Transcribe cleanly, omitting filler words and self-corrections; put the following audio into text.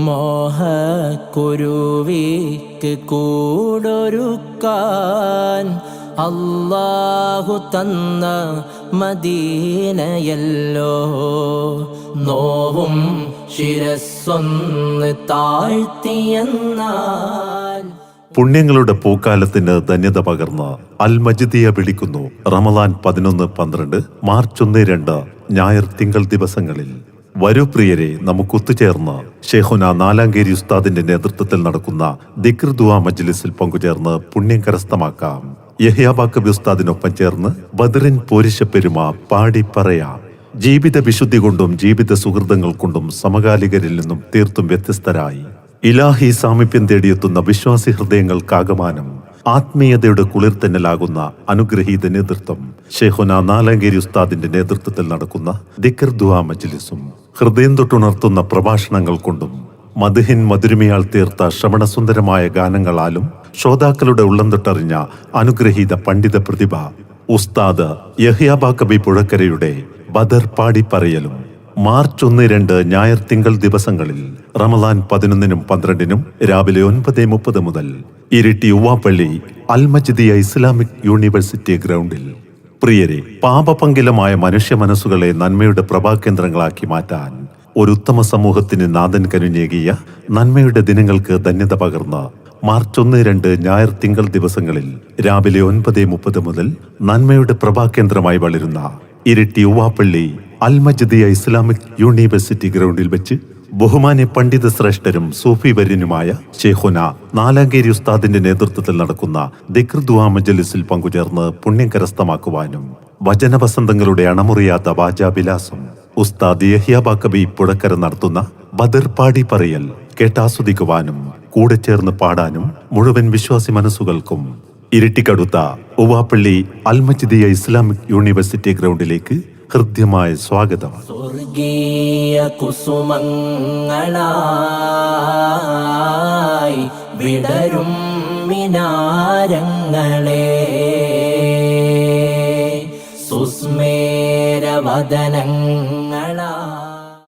മോഹക്കുരുവിക്ക് കൂടൊരുക്കാൻ അല്ലാഹു തന്ന മദീനയല്ലോ. നോവും ശിരസ്സൊന്ന് താഴ്ത്തിയെന്നാൽ പുണ്യങ്ങളുടെ പൂക്കാലത്തിന് ധന്യത പകർന്ന് അൽ മജ്ദിയ വിളിക്കുന്നു. റമളാൻ 11-12, മാർച്ച് 1-2 ഞായർ തിങ്കൾ ദിവസങ്ങളിൽ. വരൂ പ്രിയരെ, നമുക്ക് ഒത്തുചേർന്ന് ഷെയ്ഖുന നാലാങ്കേരി ഉസ്താദിന്റെ നേതൃത്വത്തിൽ നടക്കുന്ന ദിക്ർ ദുആ മജ്ലിസിൽ പങ്കുചേർന്ന് പുണ്യം കരസ്ഥമാക്കാം. യഹ്യാ ബാക്കബി ഉസ്താദിനൊപ്പം ചേർന്ന് ബദറിൻ പോരിശപ്പെരുമ പാടി പറയാം. ജീവിത വിശുദ്ധി കൊണ്ടും ജീവിത സുഹൃതങ്ങൾ കൊണ്ടും സമകാലികരിൽ നിന്നും തീർത്തും വ്യത്യസ്തരായി ഇലാഹി സാമീപ്യം തേടിയെത്തുന്ന വിശ്വാസി ഹൃദയങ്ങൾക്കാകമാനം ആത്മീയതയുടെ കുളിർത്തന്നലാകുന്ന അനുഗ്രഹീത നേതൃത്വം ഷെയ്ഖുന നാലാങ്കേരി ഉസ്താദിന്റെ നേതൃത്വത്തിൽ നടക്കുന്ന ദിക്ർ ദുആ മജ്ലിസും ഹൃദയം തൊട്ടുണർത്തുന്ന പ്രഭാഷണങ്ങൾ കൊണ്ടും മദ്ഹിൻ മധുരിമയാൽ തീർത്ത ശ്രവണസുന്ദരമായ ഗാനങ്ങളാലും ശ്രോതാക്കളുടെ ഉള്ളം തൊട്ടറിഞ്ഞ അനുഗ്രഹീത പണ്ഡിത പ്രതിഭ ഉസ്താദ് യഹ്യാ ബാക്കബി പുഴക്കരയുടെ ബദർ പാടി പറയലും മാർച്ച് 1-2 ഞായർ തിങ്കൾ ദിവസങ്ങളിൽ റമളാൻ 11-12 രാവിലെ 9:30 മുതൽ ഇരിട്ടി ഉവാപ്പള്ളി അൽ മജ്ദിയ ഇസ്ലാമിക് യൂണിവേഴ്സിറ്റി ഗ്രൗണ്ടിൽ. പ്രിയരെ, പാപപങ്കിലമായ മനുഷ്യ മനസ്സുകളെ നന്മയുടെ പ്രഭാകേന്ദ്രങ്ങളാക്കി മാറ്റാൻ ഒരു ഉത്തമ സമൂഹത്തിന് നാഥൻ കരുഞ്ഞേകിയ നന്മയുടെ ദിനങ്ങൾക്ക് ധന്യത പകർന്ന് മാർച്ച് 1-2 ഞായർ തിങ്കൾ ദിവസങ്ങളിൽ രാവിലെ 9:30 മുതൽ നന്മയുടെ പ്രഭാകേന്ദ്രമായി വളരുന്ന ഇരിട്ടി ഉവാപ്പള്ളി അൽ മജ്ദിയ ഇസ്ലാമിക് യൂണിവേഴ്സിറ്റി ഗ്രൗണ്ടിൽ വെച്ച് ബഹുമാന്യ പണ്ഡിത ശ്രേഷ്ഠരും സൂഫി വര്യനുമായ ഷെയ്ഖുന നാലാങ്കേരി ഉസ്താദിന്റെ നേതൃത്വത്തിൽ നടക്കുന്ന ദിക്ർ ദുആ മജ്ലിസിൽ പങ്കുചേർന്ന് പുണ്യം കരസ്ഥമാക്കുവാനും വചനവസന്തങ്ങളുടെ അണമുറിയാത്ത വാചാവിലാസം ഉസ്താദ് യഹ്യാ ബാക്കബി പുഴക്കര നടത്തുന്ന ബദർ പാടി പറയൽ കേട്ടാസ്വദിക്കുവാനും കൂടെ ചേർന്ന് പാടാനും മുഴുവൻ വിശ്വാസി മനസ്സുകൾക്കും ഇരിട്ടിക്കടുത്ത ഉവാപ്പള്ളി അൽ മജ്ദിയ ഇസ്ലാമിക് യൂണിവേഴ്സിറ്റി ഗ്രൗണ്ടിലേക്ക് ഹൃദ്യമായ സ്വാഗതം. സ്വർഗീയ കുസുമങ്ങളായി വിടരും മിനാരങ്ങളെ, സുസ്മേരവദനങ്ങൾ